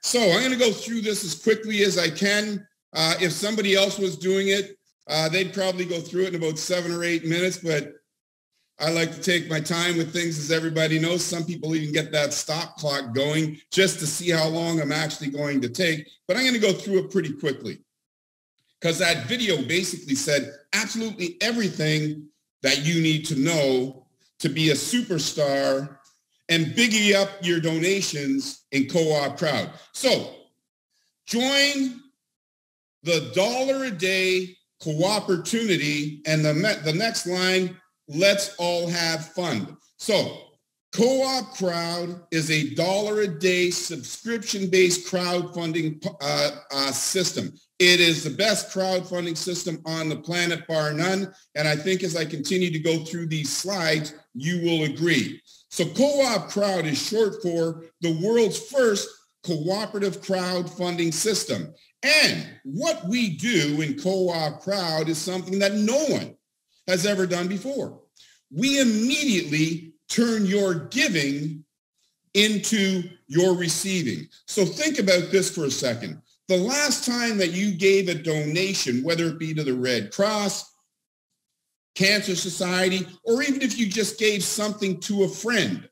So I'm going to go through this as quickly as I can. If somebody else was doing it, they'd probably go through it in about 7 or 8 minutes, but I like to take my time with things, as everybody knows. Some people even get that stop clock going just to see how long I'm actually going to take. But I'm going to go through it pretty quickly because that video basically said absolutely everything that you need to know to be a superstar and biggie up your donations in Coopcrowd. So join the $1 a day co-opportunity, and the next line, let's all have fun. So Coopcrowd is a $1 a day subscription-based crowdfunding system. It is the best crowdfunding system on the planet, bar none. And I think as I continue to go through these slides, you will agree. So Coopcrowd is short for the world's first cooperative crowdfunding system. And what we do in Coopcrowd is something that no one has ever done before. We immediately turn your giving into your receiving. So think about this for a second. The last time that you gave a donation, whether it be to the Red Cross, Cancer Society, or even if you just gave something to a friend,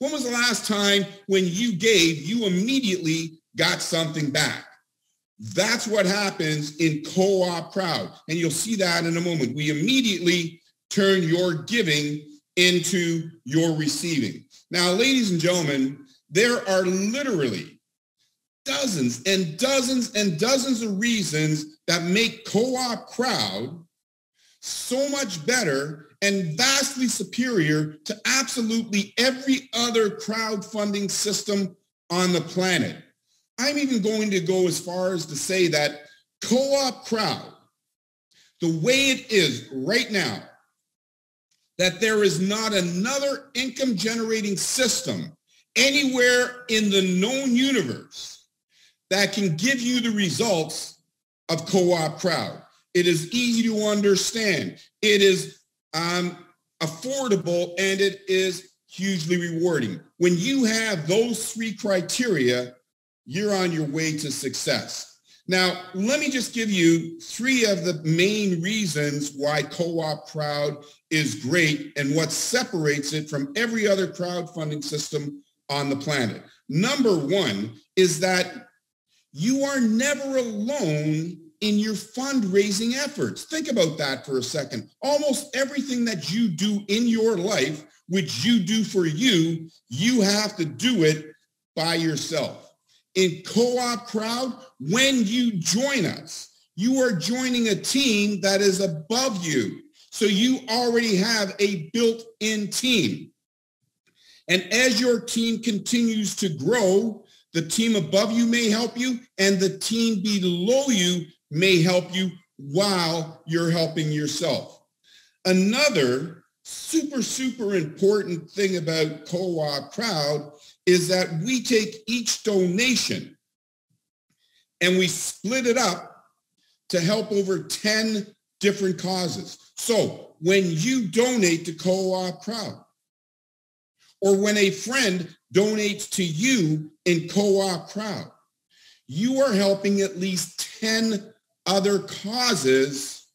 when was the last time when you gave, you immediately got something back? That's what happens in Coopcrowd, and you'll see that in a moment. We immediately turn your giving into your receiving. Now, ladies and gentlemen, there are literally dozens and dozens and dozens of reasons that make Coopcrowd so much better and vastly superior to absolutely every other crowdfunding system on the planet. I'm even going to go as far as to say that Coopcrowd, the way it is right now, that there is not another income generating system anywhere in the known universe that can give you the results of Coopcrowd. It is easy to understand. It is affordable, and it is hugely rewarding. When you have those 3 criteria, you're on your way to success. Now, let me just give you 3 of the main reasons why Coopcrowd is great and what separates it from every other crowdfunding system on the planet. Number 1 is that you are never alone in your fundraising efforts. Think about that for a second. Almost everything that you do in your life, which you do for you, you have to do it by yourself. In Coopcrowd, when you join us, you are joining a team that is above you. So you already have a built-in team. And as your team continues to grow, the team above you may help you, and the team below you may help you while you're helping yourself. Another super, super important thing about Coopcrowd is that we take each donation and we split it up to help over 10 different causes. So when you donate to Coopcrowd, or when a friend donates to you in Coopcrowd, you are helping at least 10 other causes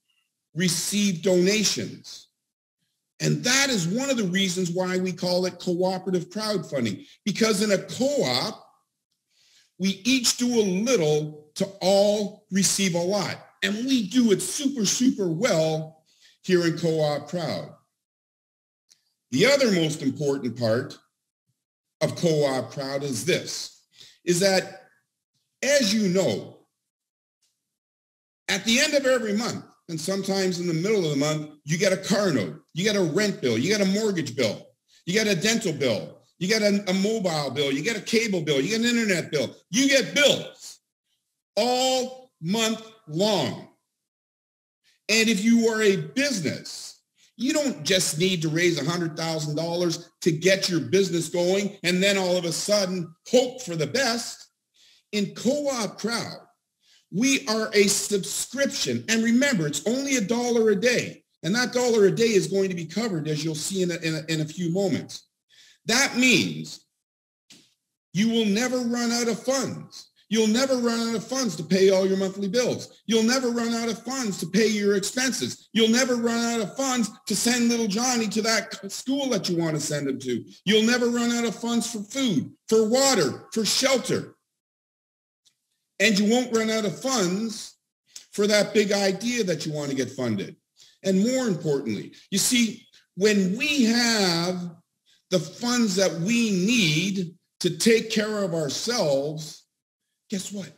receive donations. And that is one of the reasons why we call it cooperative crowdfunding, because in a co-op, we each do a little to all receive a lot. And we do it super, super well here in Coopcrowd. The other most important part of Coopcrowd is this, is that, as you know, at the end of every month, and sometimes in the middle of the month, you get a car note, you get a rent bill, you get a mortgage bill, you get a dental bill, you get a mobile bill, you get a cable bill, you get an internet bill. You get bills all month long. And if you are a business, you don't just need to raise $100,000 to get your business going and then all of a sudden hope for the best. In Coopcrowd, we are a subscription. And remember, it's only $1 a day. And that $1 a day is going to be covered, as you'll see in a few moments. That means You will never run out of funds. You'll never run out of funds to pay all your monthly bills. You'll never run out of funds to pay your expenses. You'll never run out of funds to send little Johnny to that school that you want to send him to. You'll never run out of funds for food, for water, for shelter. And you won't run out of funds for that big idea that you want to get funded. And more importantly, you see, when we have the funds that we need to take care of ourselves, guess what?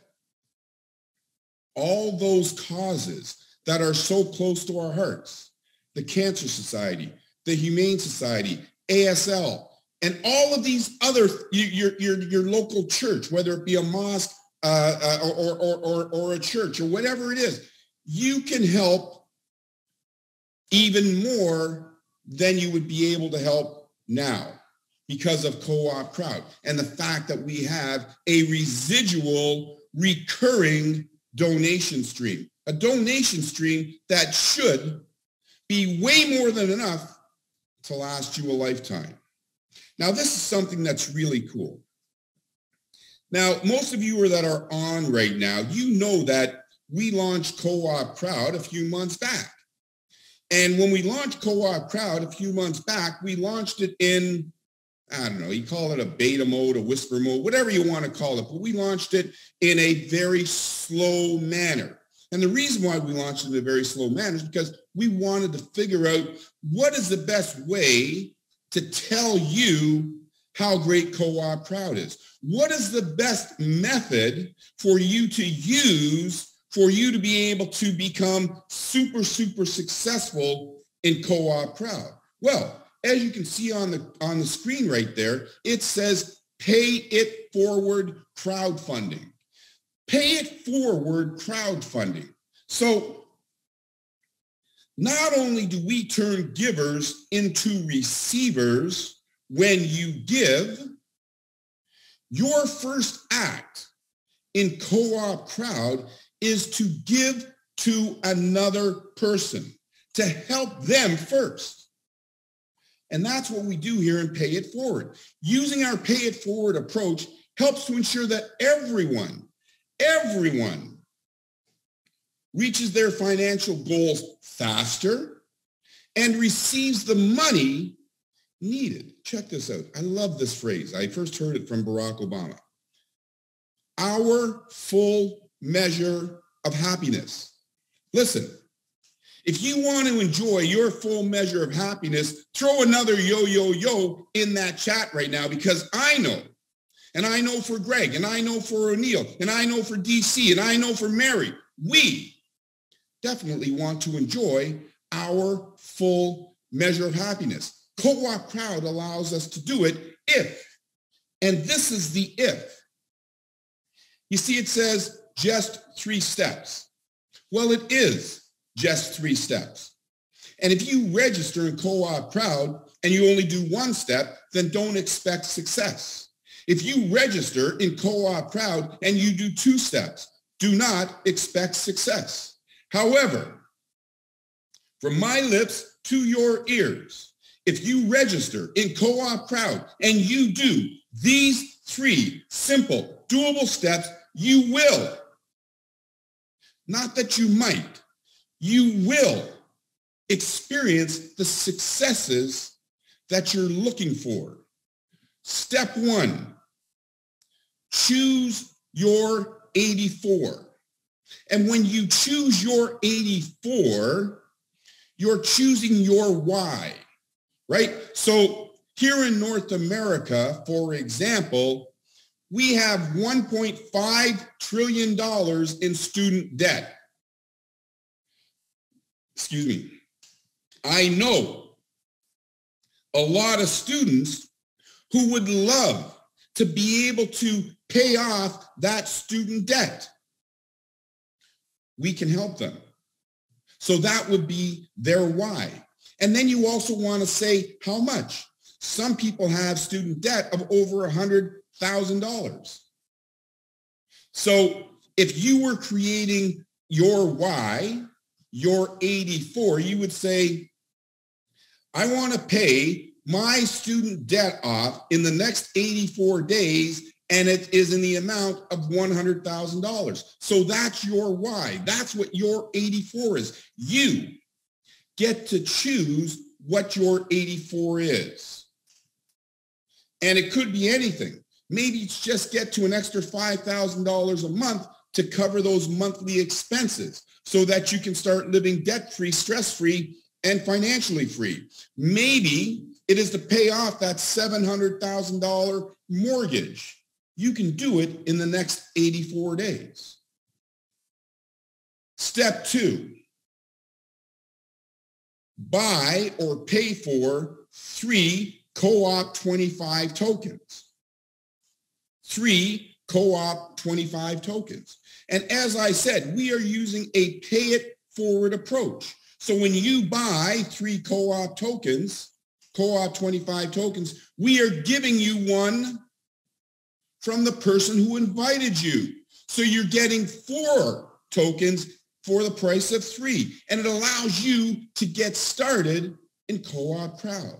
All those causes that are so close to our hearts, the Cancer Society, the Humane Society, ASL, and all of these other, your local church, whether it be a mosque or a church or whatever it is, you can help even more than you would be able to help now because of Coopcrowd and the fact that we have a residual recurring donation stream, a donation stream that should be way more than enough to last you a lifetime. Now, this is something that's really cool. Now, most of you that are on right now, you know that we launched Coopcrowd a few months back. And when we launched Coopcrowd a few months back, we launched it in, I don't know, you call it a beta mode, a whisper mode, whatever you want to call it, but we launched it in a very slow manner. And the reason why we launched it in a very slow manner is because we wanted to figure out what is the best way to tell you how great Coopcrowd is. What is the best method for you to use for you to be able to become super, super successful in Coopcrowd? Well, as you can see on the screen right there, it says Pay It Forward Crowdfunding. Pay It Forward Crowdfunding. So not only do we turn givers into receivers when you give, your first act in Coopcrowd is to give to another person, to help them first. And that's what we do here in Pay It Forward. Using our Pay It Forward approach helps to ensure that everyone reaches their financial goals faster and receives the money needed. Check this out. I love this phrase. I first heard it from Barack Obama. Our full measure of happiness. Listen, if you want to enjoy your full measure of happiness, throw another yo in that chat right now, because I know, and I know for Greg, and I know for O'Neill, and I know for DC, and I know for Mary, we definitely want to enjoy our full measure of happiness. Coopcrowd allows us to do it if, and this is the if. You see, it says just 3 steps. Well, it is just 3 steps. And if you register in Coopcrowd and you only do 1 step, then don't expect success. If you register in Coopcrowd and you do 2 steps, do not expect success. However, from my lips to your ears, if you register in Coopcrowd and you do these 3 simple, doable steps, you will. Not that you might, you will experience the successes that you're looking for. Step 1, choose your 84. And when you choose your 84, you're choosing your why, right? So here in North America, for example, we have $1.5 trillion in student debt. Excuse me. I know a lot of students who would love to be able to pay off that student debt. We can help them. So that would be their why. And then you also want to say how much. Some people have student debt of over $100,000. So if you were creating your why, your 84, you would say, I want to pay my student debt off in the next 84 days and it is in the amount of $100,000. So that's your why. That's what your 84 is. You get to choose what your 84 is. And it could be anything. Maybe it's just get to an extra $5,000 a month to cover those monthly expenses so that you can start living debt-free, stress-free, and financially free. Maybe it is to pay off that $700,000 mortgage. You can do it in the next 84 days. Step 2, buy or pay for 3 Co-op 25 tokens. 3 Co-op 25 tokens. And as I said, we are using a pay it forward approach. So when you buy 3 Co-op tokens, Co-op 25 tokens, we are giving you one from the person who invited you. So you're getting 4 tokens for the price of 3. And it allows you to get started in Coopcrowd.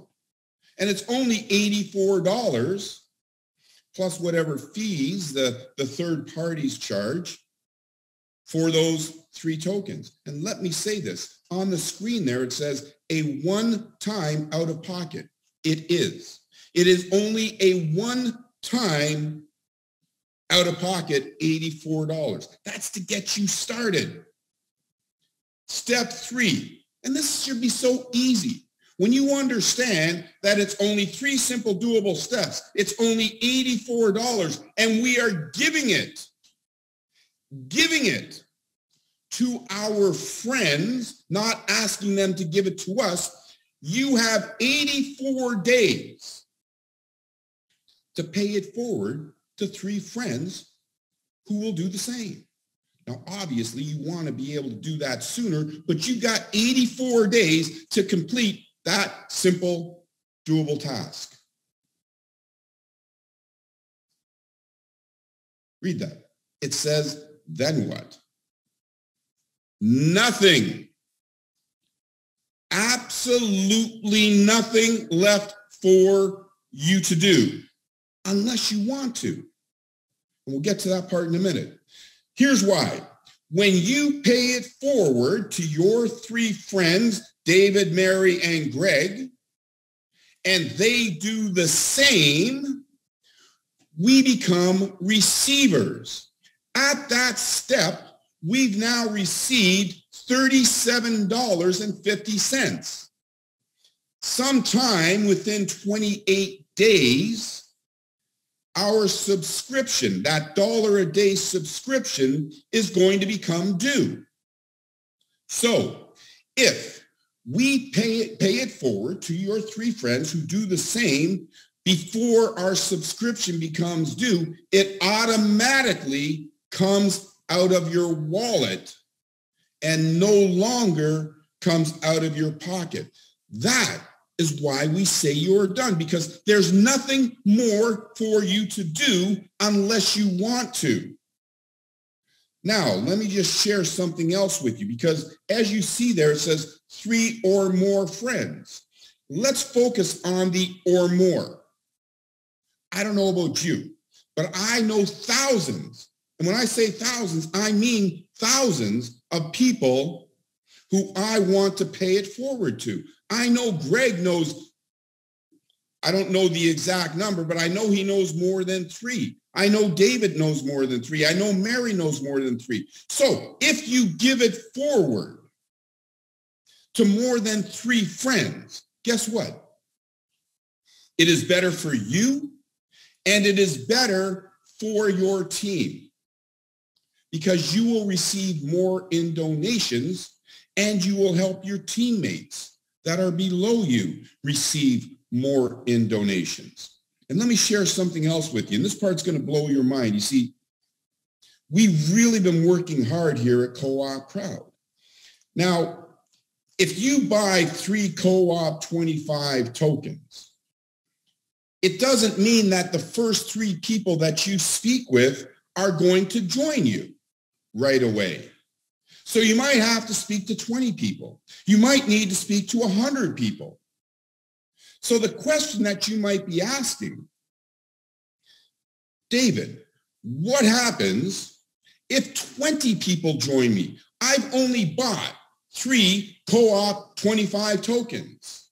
And it's only $84 plus whatever fees the third parties charge for those 3 tokens. And let me say this, on the screen there, it says a one-time out-of-pocket. It is. It is only a one-time out-of-pocket $84. That's to get you started. Step 3, and this should be so easy. When you understand that it's only 3 simple doable steps, it's only $84, and we are giving it to our friends, not asking them to give it to us. You have 84 days to pay it forward to 3 friends who will do the same. Now, obviously, you want to be able to do that sooner, but you got 84 days to complete that simple, doable task. Read that. It says, then what? Nothing. Absolutely nothing left for you to do unless you want to. And we'll get to that part in a minute. Here's why. When you pay it forward to your 3 friends, David, Mary, and Greg, and they do the same, we become receivers. At that step, we've now received $37.50. Sometime within 28 days, our subscription, that $1 a day subscription, is going to become due. So if we pay it forward to your 3 friends who do the same before our subscription becomes due, it automatically comes out of your wallet and no longer comes out of your pocket. That is why we say you're done, because there's nothing more for you to do unless you want to. Now, let me just share something else with you, because as you see there, it says 3 or more friends. Let's focus on the or more. I don't know about you, but I know thousands. And when I say thousands, I mean thousands of people who I want to pay it forward to. I know Greg knows, I don't know the exact number, but I know he knows more than 3. I know David knows more than 3. I know Mary knows more than 3. So if you give it forward to more than 3 friends, guess what? It is better for you and it is better for your team, because you will receive more in donations and you will help your teammates that are below you receive more in donations. And let me share something else with you, and this part's going to blow your mind. You see, we've really been working hard here at Coopcrowd. Now, if you buy 3 Co-op 25 tokens, it doesn't mean that the first 3 people that you speak with are going to join you right away. So you might have to speak to 20 people. You might need to speak to 100 people. So the question that you might be asking David, what happens if 20 people join me? I've only bought 3 co-op 25 tokens.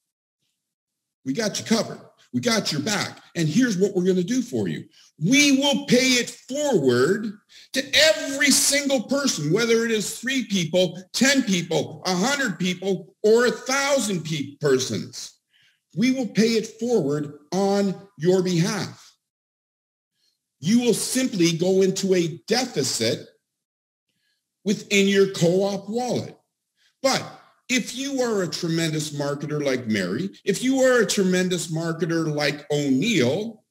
We got you covered. We got your back. And here's what we're going to do for you. We will pay it forward to every single person, whether it is 3 people, 10 people, 100 people, or 1,000 persons. We will pay it forward on your behalf. You will simply go into a deficit within your co-op wallet. But if you are a tremendous marketer like Mary, if you are a tremendous marketer like O'Neill,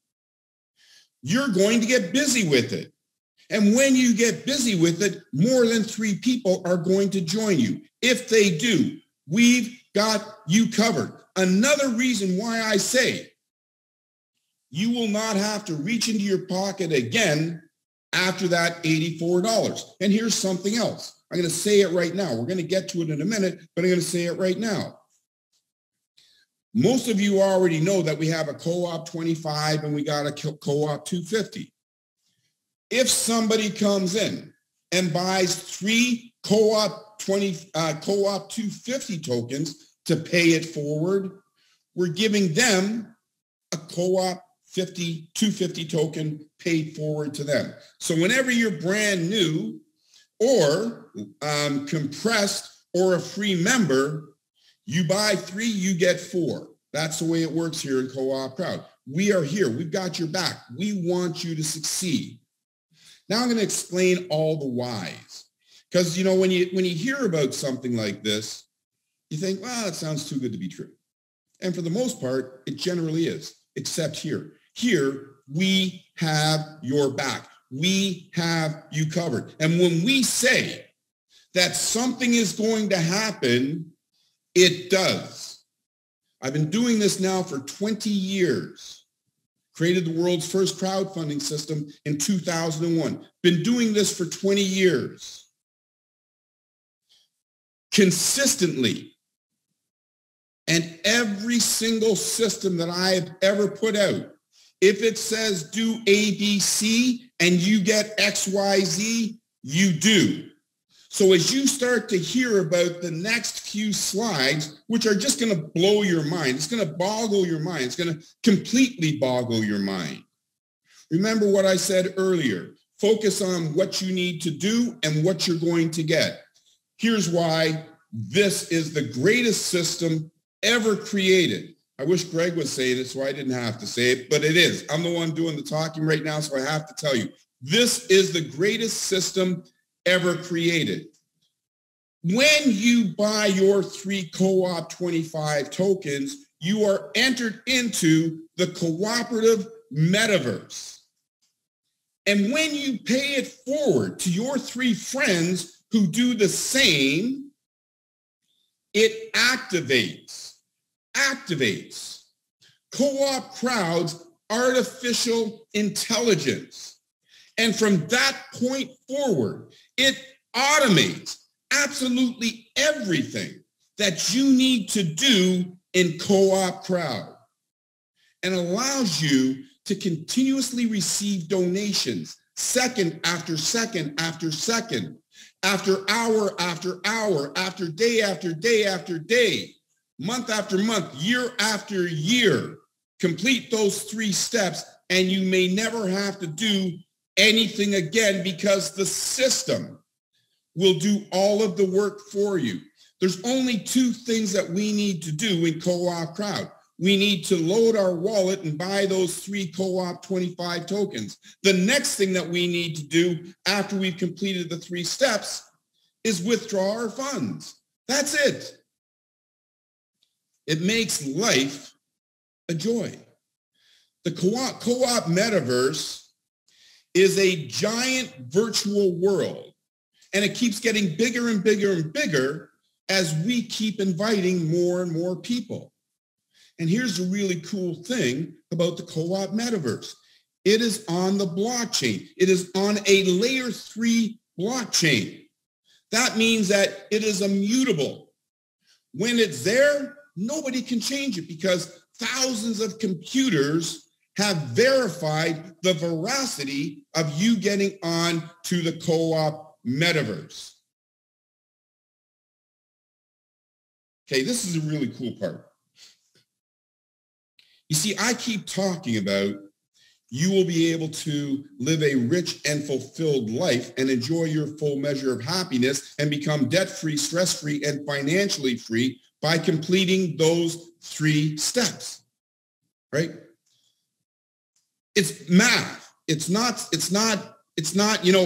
you're going to get busy with it. And when you get busy with it, more than 3 people are going to join you. If they do, we've got you covered. Another reason why I say you will not have to reach into your pocket again after that $84. And here's something else. I'm going to say it right now. We're going to get to it in a minute, but I'm going to say it right now. Most of you already know that we have a co-op 25 and we got a co-op 250. If somebody comes in and buys 3 co-op 250 tokens to pay it forward, we're giving them a co-op 250 token paid forward to them. So whenever you're brand new or compressed or a free member, you buy 3, you get 4. That's the way it works here in Coopcrowd. We are here. We've got your back. We want you to succeed. Now I'm going to explain all the whys. Because, you know, when you hear about something like this, you think, well, it sounds too good to be true. And for the most part, it generally is, except here. Here, we have your back. We have you covered. And when we say that something is going to happen, it does. I've been doing this now for 20 years. Created the world's first crowdfunding system in 2001. Been doing this for 20 years. Consistently. And every single system that I have ever put out, if it says do ABC and you get XYZ, you do. So as you start to hear about the next few slides, which are just going to blow your mind, it's going to boggle your mind. It's going to completely boggle your mind. Remember what I said earlier. Focus on what you need to do and what you're going to get. Here's why this is the greatest system ever created. I wish Greg was saying it so I didn't have to say it, but it is. I'm the one doing the talking right now, so I have to tell you. This is the greatest system ever created. When you buy your 3 co-op 25 tokens, you are entered into the cooperative metaverse. And when you pay it forward to your 3 friends who do the same, it activates Coopcrowd's artificial intelligence. And from that point forward, it automates absolutely everything that you need to do in Coopcrowd and allows you to continuously receive donations second after second after second, after hour after hour, after day after day after day, month after month, year after year. Complete those 3 steps and you may never have to do anything again because the system will do all of the work for you. There's only 2 things that we need to do in Coopcrowd. We need to load our wallet and buy those 3 co-op 25 tokens. The next thing that we need to do after we've completed the 3 steps is withdraw our funds. That's it. It makes life a joy. The co-op metaverse is a giant virtual world, and it keeps getting bigger and bigger and bigger as we keep inviting more and more people. And here's the really cool thing about the co-op metaverse. It is on the blockchain. It is on a layer 3 blockchain. That means that it is immutable. When it's there, nobody can change it because thousands of computers have verified the veracity of you getting on to the co-op metaverse. Okay, this is a really cool part. You see, I keep talking about you will be able to live a rich and fulfilled life and enjoy your full measure of happiness and become debt-free, stress-free, and financially free by completing those 3 steps, right? It's math. It's not,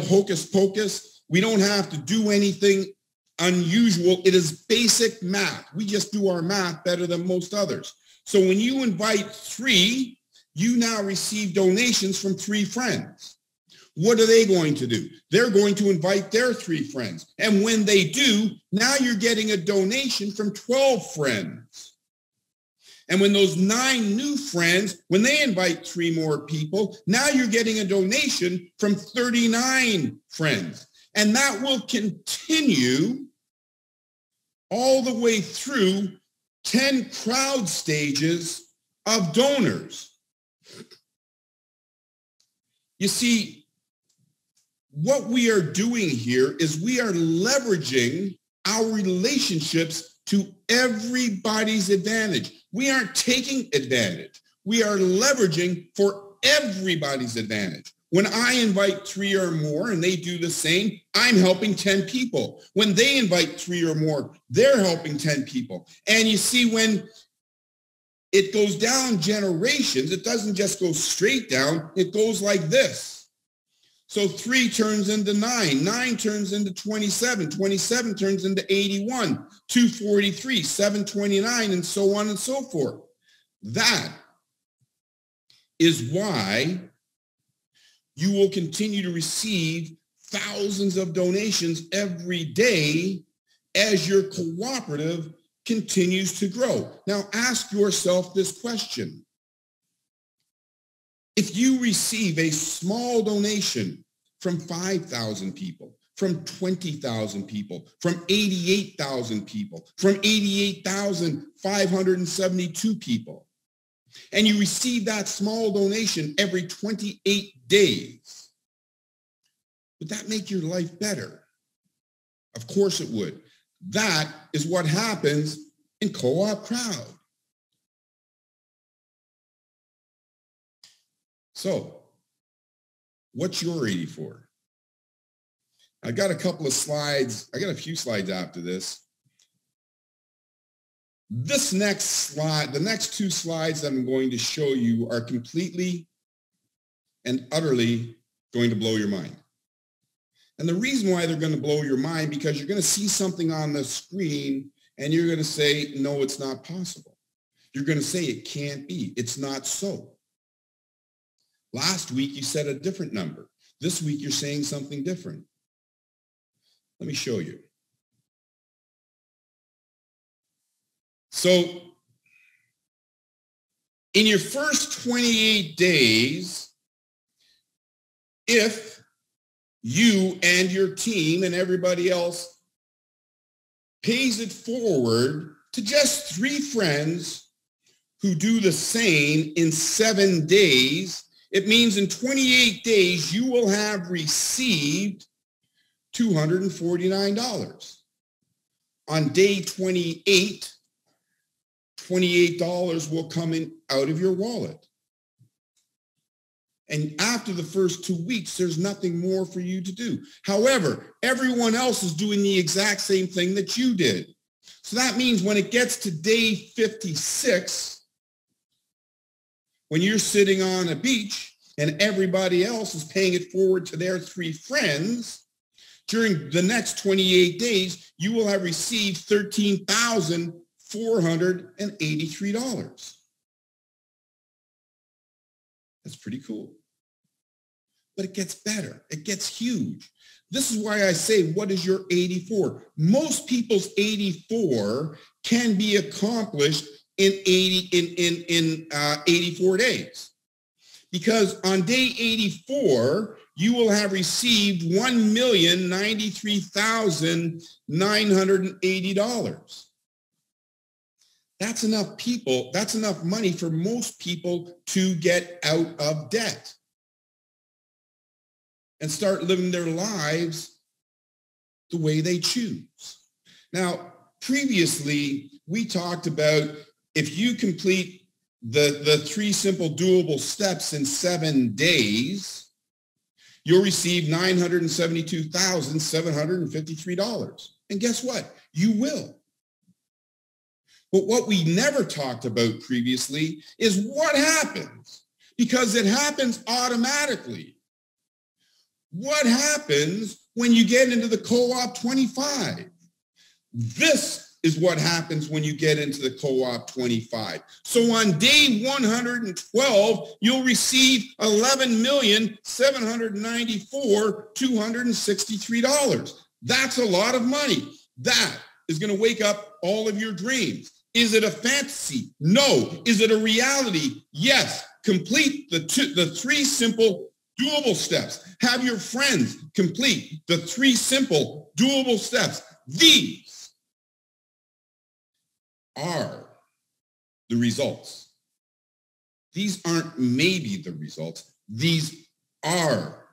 hocus pocus. We don't have to do anything unusual. It is basic math. We just do our math better than most others. So when you invite 3, you now receive donations from 3 friends. What are they going to do? They're going to invite their 3 friends. And when they do, now you're getting a donation from 12 friends. And when those 9 new friends, when they invite 3 more people, now you're getting a donation from 39 friends. And that will continue all the way through 10 crowd stages of donors. You see, what we are doing here is we are leveraging our relationships to everybody's advantage. We aren't taking advantage. We are leveraging for everybody's advantage. When I invite 3 or more and they do the same, I'm helping 10 people. When they invite 3 or more, they're helping 10 people. And you see, when it goes down generations, it doesn't just go straight down, it goes like this. So 3 turns into 9, 9 turns into 27, 27 turns into 81, 243, 729, and so on and so forth. That is why you will continue to receive thousands of donations every day as your cooperative continues to grow. Now ask yourself this question. If you receive a small donation from 5,000 people, from 20,000 people, from 88,000 people, from 88,572 people, and you receive that small donation every 28 days, would that make your life better? Of course it would. That is what happens in Coopcrowd. So, what's your 84? I got a couple of slides. I got a few slides after this. This next slide, the next 2 slides that I'm going to show you are completely and utterly going to blow your mind. And the reason why they're going to blow your mind, because you're going to see something on the screen and you're going to say, no, it's not possible. You're going to say it can't be. It's not so. Last week, you said a different number. This week, you're saying something different. Let me show you. So in your first 28 days, if you and your team and everybody else pays it forward to just 3 friends who do the same in 7 days, it means in 28 days, you will have received $249. On day 28, $28 will come in out of your wallet. And after the first 2 weeks, there's nothing more for you to do. However, everyone else is doing the exact same thing that you did. So that means when it gets to day 56, when you're sitting on a beach and everybody else is paying it forward to their 3 friends, during the next 28 days, you will have received $13,483. That's pretty cool. But it gets better. It gets huge. This is why I say, what is your 84? Most people's 84 can be accomplished in 84 days. Because on day 84, you will have received $1,093,980. That's enough people, that's enough money for most people to get out of debt and start living their lives the way they choose. Now, previously, we talked about if you complete the 3 simple doable steps in 7 days, you'll receive $972,753. And guess what? You will. But what we never talked about previously is what happens, because it happens automatically. What happens when you get into the Co-op 25? This is what happens when you get into the Co-op 25. So on day 112, you'll receive $11,794,263. That's a lot of money. That is going to wake up all of your dreams. Is it a fantasy? No. Is it a reality? Yes. Complete the 3 simple doable steps. Have your friends complete the 3 simple doable steps. These are the results. These aren't maybe the results. These are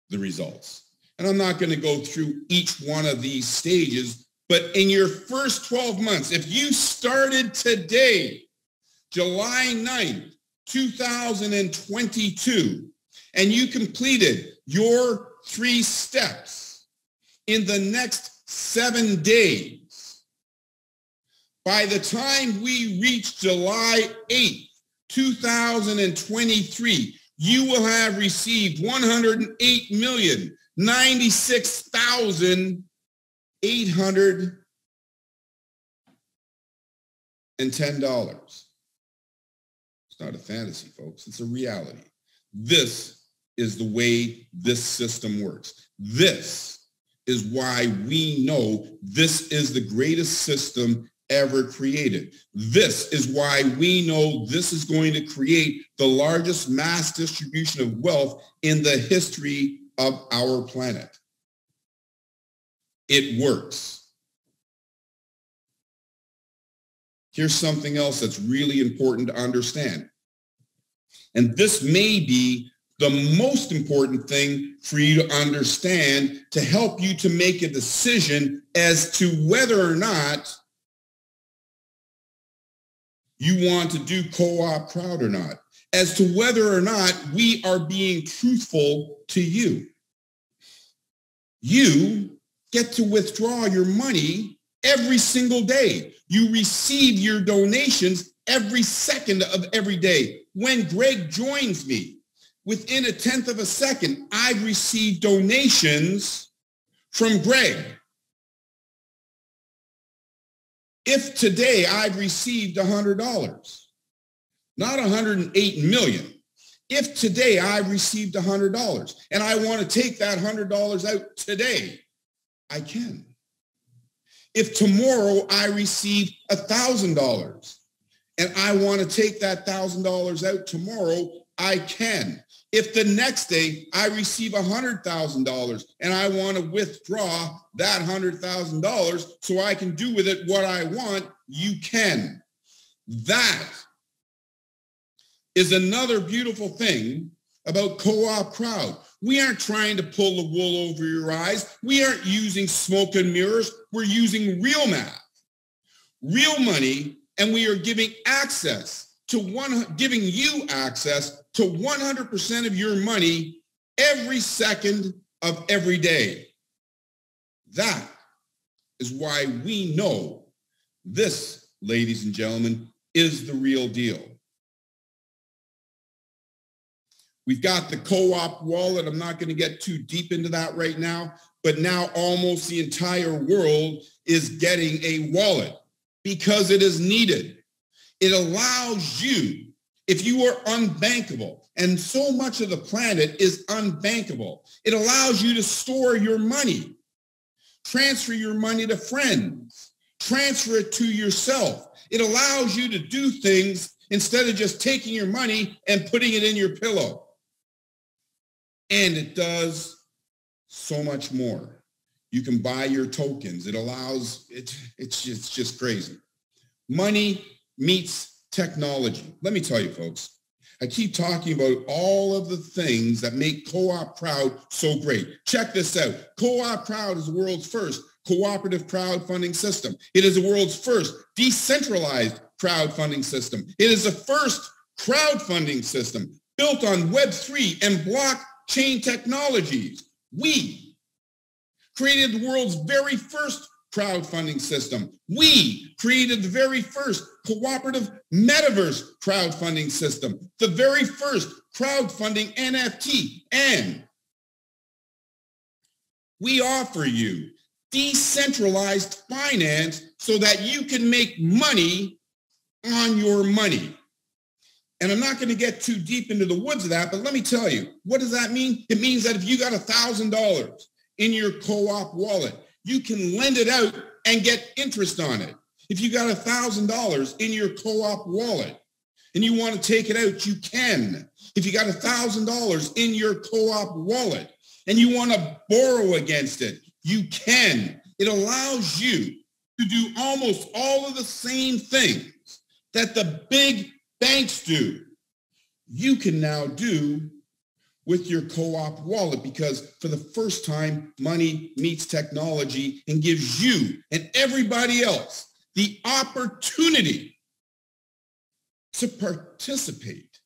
the results. And I'm not going to go through each one of these stages, but in your first 12 months, if you started today, July 9th, 2022, and you completed your 3 steps in the next 7 days, by the time we reach July 8th, 2023, you will have received $108,096,810. It's not a fantasy, folks. It's a reality. This is the way this system works. This is why we know this is the greatest system ever created. This is why we know this is going to create the largest mass distribution of wealth in the history of our planet. It works. Here's something else that's really important to understand. And this may be the most important thing for you to understand to help you to make a decision as to whether or not you want to do Coopcrowd or not, as to whether or not we are being truthful to you. You get to withdraw your money every single day. You receive your donations every second of every day. When Greg joins me, within 1/10 of a second, I've received donations from Greg. If today I've received $100, not 108 million, if today I've received $100 and I want to take that $100 out today, I can. If tomorrow I receive $1,000 and I want to take that $1,000 out tomorrow, I can. If the next day I receive $100,000 and I want to withdraw that $100,000 so I can do with it what I want, you can. That is another beautiful thing about Coopcrowd. We aren't trying to pull the wool over your eyes. We aren't using smoke and mirrors. We're using real math, real money, and we are giving access to giving you access to 100% of your money every second of every day. That is why we know this, ladies and gentlemen, is the real deal. We've got the Co-op wallet. I'm not going to get too deep into that right now, but now almost the entire world is getting a wallet because it is needed. It allows you, if you are unbankable, and so much of the planet is unbankable, it allows you to store your money, transfer your money to friends, transfer it to yourself. It allows you to do things instead of just taking your money and putting it in your pillow. And it does so much more. You can buy your tokens. It allows, it's just crazy. money meets technology. Let me tell you, folks, I keep talking about all of the things that make Coopcrowd so great. Check this out. Coopcrowd is the world's first cooperative crowdfunding system. It is the world's first decentralized crowdfunding system. It is the first crowdfunding system built on Web3 and blockchain technologies. We created the world's very first crowdfunding system. We created the very first cooperative metaverse crowdfunding system, the very first crowdfunding NFT, and we offer you decentralized finance so that you can make money on your money. And I'm not going to get too deep into the woods of that, but let me tell you, what does that mean? It means that if you got $1,000 in your co-op wallet, you can lend it out and get interest on it. If you got $1,000 in your co-op wallet and you want to take it out, you can. If you got $1,000 in your co-op wallet and you want to borrow against it, you can. It allows you to do almost all of the same things that the big banks do. You can now do with your co-op wallet, because for the first time, money meets technology and gives you and everybody else the opportunity to participate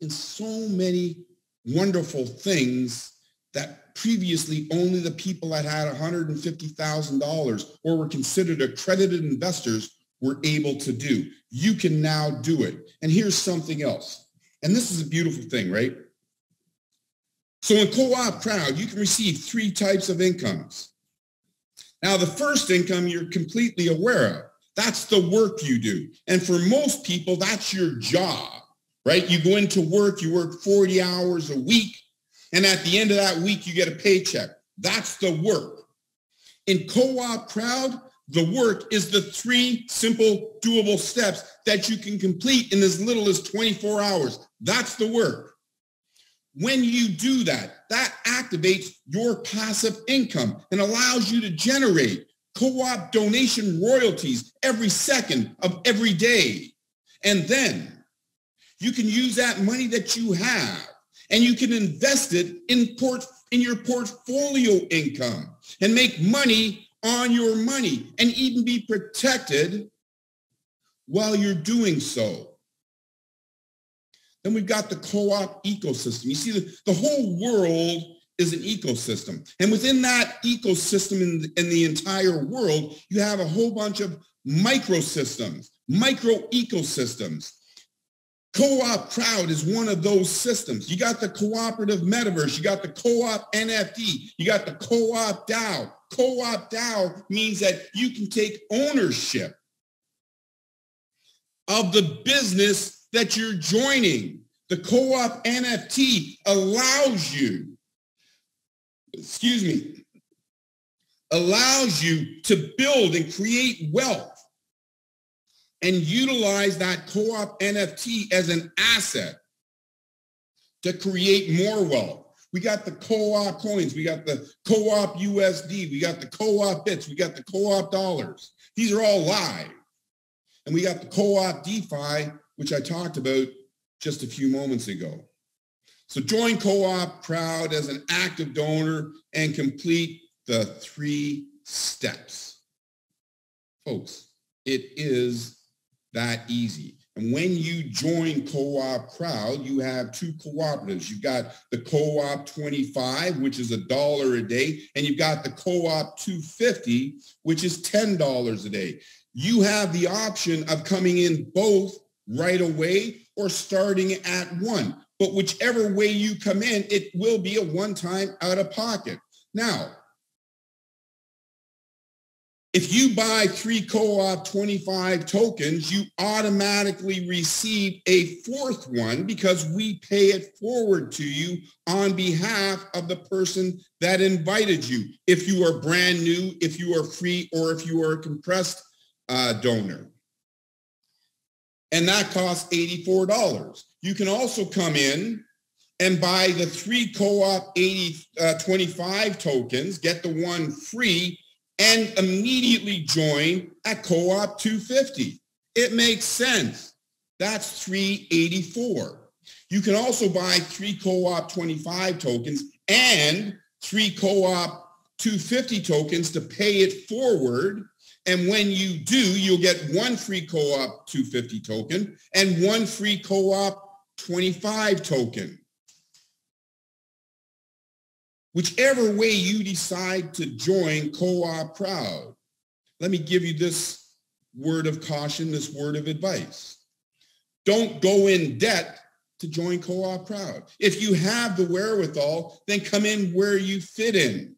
in so many wonderful things that previously only the people that had $150,000 or were considered accredited investors were able to do. You can now do it. And here's something else. And this is a beautiful thing, right? So in Coopcrowd, you can receive 3 types of incomes. Now, the first income you're completely aware of. That's the work you do. And for most people, that's your job, right? You go into work, you work 40 hours a week, and at the end of that week, you get a paycheck. That's the work. In Coopcrowd, the work is the 3 simple, doable steps that you can complete in as little as 24 hours. That's the work. When you do that, that activates your passive income and allows you to generate co-op donation royalties every second of every day. And then you can use that money that you have and you can invest it in your portfolio income and make money on your money and even be protected while you're doing so. Then we've got the co-op ecosystem. You see, the whole world is an ecosystem. And within that ecosystem in the entire world, you have a whole bunch of microsystems, micro ecosystems. Coopcrowd is one of those systems. You got the cooperative metaverse. You got the co-op NFT. You got the co-op DAO. Co-op DAO means that you can take ownership of the business that you're joining. The co-op NFT allows you, allows you to build and create wealth and utilize that co-op NFT as an asset to create more wealth. We got the co-op coins, we got the co-op USD, we got the co-op bits, we got the co-op dollars. These are all live. And we got the co-op DeFi, which I talked about just a few moments ago. So join Coopcrowd as an active donor and complete the 3 steps. Folks, it is that easy. And when you join Coopcrowd, you have 2 cooperatives. You've got the Co-op 25, which is $1 a day, and you've got the Co-op 250, which is $10 a day. You have the option of coming in both right away or starting at 1. But whichever way you come in, it will be a one-time out-of-pocket. Now, if you buy 3 Co-op 25 tokens, you automatically receive a 4th one because we pay it forward to you on behalf of the person that invited you. If you are brand new, if you are free, or if you are a compressed donor. And that costs $84. You can also come in and buy the 3 Co-op 25 tokens, get the 1 free, and immediately join at Co-op 250. It makes sense. That's 384. You can also buy 3 co-op 25 tokens and 3 co-op 250 tokens to pay it forward. And when you do, you'll get 1 free co-op 250 token and 1 free co-op 25 token. Whichever way you decide to join Coopcrowd, let me give you this word of caution, this word of advice. Don't go in debt to join Coopcrowd. If you have the wherewithal, then come in where you fit in.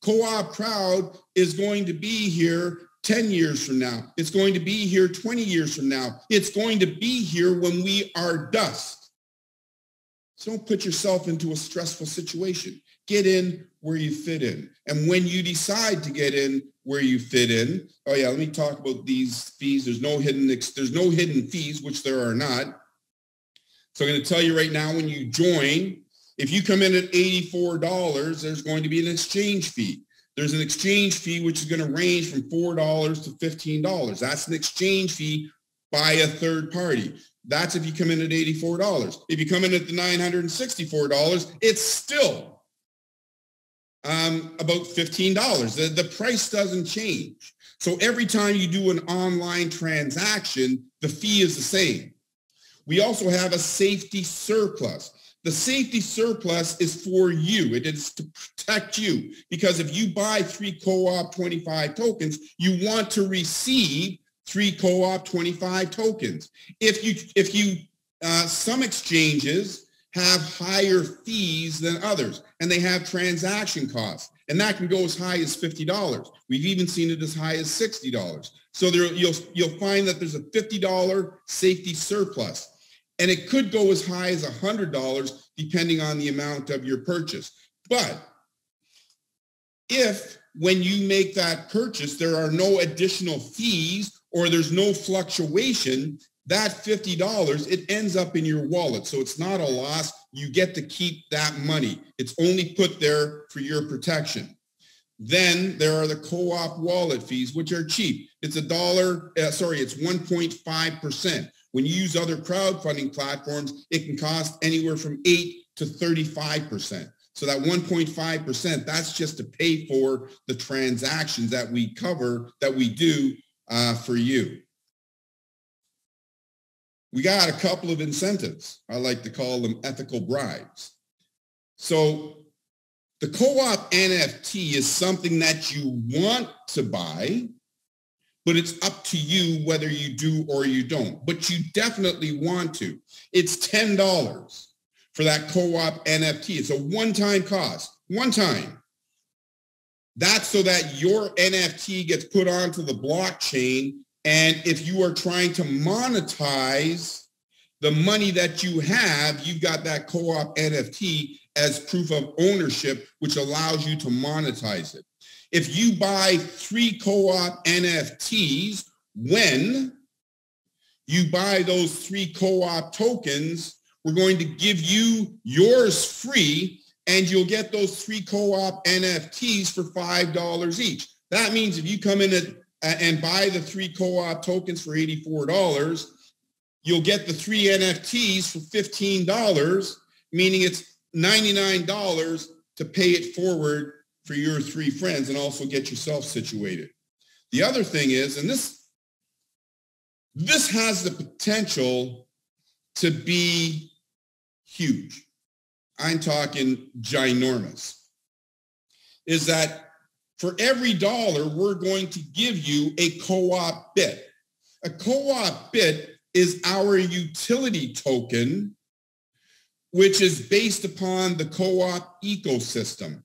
Coopcrowd is going to be here 10 years from now. It's going to be here 20 years from now. It's going to be here when we are dust. So don't put yourself into a stressful situation. Get in where you fit in. And when you decide to get in where you fit in, oh yeah, let me talk about these fees. There's no hidden fees, which there are not. So I'm going to tell you right now, when you join, if you come in at $84, there's going to be an exchange fee. There's an exchange fee which is going to range from $4 to $15. That's an exchange fee by a third party. That's if you come in at $84. If you come in at the $964, it's still about $15. The price doesn't change. So every time you do an online transaction, the fee is the same. We also have a safety surplus. The safety surplus is for you. It is to protect you, because if you buy 3 co-op 25 tokens, you want to receive 3 co-op 25 tokens. Some exchanges have higher fees than others, and they have transaction costs, and that can go as high as $50. We've even seen it as high as $60. So you'll find that there's a $50 safety surplus. And it could go as high as $100 depending on the amount of your purchase. But if when you make that purchase, there are no additional fees or there's no fluctuation, that $50, it ends up in your wallet. So it's not a loss. You get to keep that money. It's only put there for your protection. Then there are the co-op wallet fees, which are cheap. It's it's 1.5%. When you use other crowdfunding platforms, it can cost anywhere from 8 to 35%. So that 1.5%, that's just to pay for the transactions that we cover, that we do for you. We got a couple of incentives. I like to call them ethical bribes. So the co-op NFT is something that you want to buy, but it's up to you whether you do or you don't. But you definitely want to. It's $10 for that co-op NFT. It's a one-time cost, one time. That's so that your NFT gets put onto the blockchain. And if you are trying to monetize the money that you have, you've got that co-op NFT as proof of ownership, which allows you to monetize it. If you buy 3 co-op NFTs, when you buy those 3 co-op tokens, we're going to give you yours free, and you'll get those 3 co-op NFTs for $5 each. That means if you come in and buy the 3 co-op tokens for $84, you'll get the 3 NFTs for $15, meaning it's $99 to pay it forward for your 3 friends and also get yourself situated. The other thing is, and this has the potential to be huge. I'm talking ginormous. Is that for every dollar, we're going to give you a co-op bit. A co-op bit is our utility token, which is based upon the co-op ecosystem.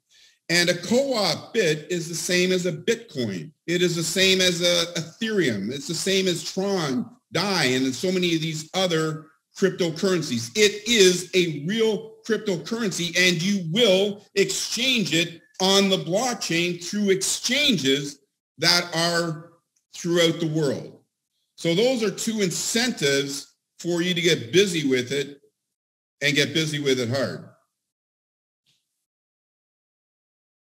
And a co-op bit is the same as a Bitcoin. It is the same as a Ethereum. It's the same as Tron, DAI, and so many of these other cryptocurrencies. It is a real cryptocurrency, and you will exchange it on the blockchain through exchanges that are throughout the world. So those are 2 incentives for you to get busy with it and get busy with it hard.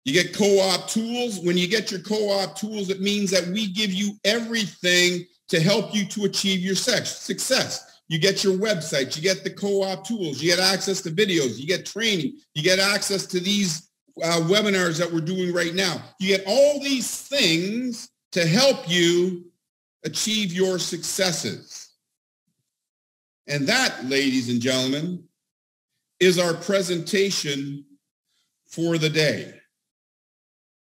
You get co-op tools. When you get your co-op tools, it means that we give you everything to help you to achieve your success. You get your website, you get the co-op tools, you get access to videos, you get training, you get access to these webinars that we're doing right now. You get all these things to help you achieve your successes. And that, ladies and gentlemen, is our presentation for the day.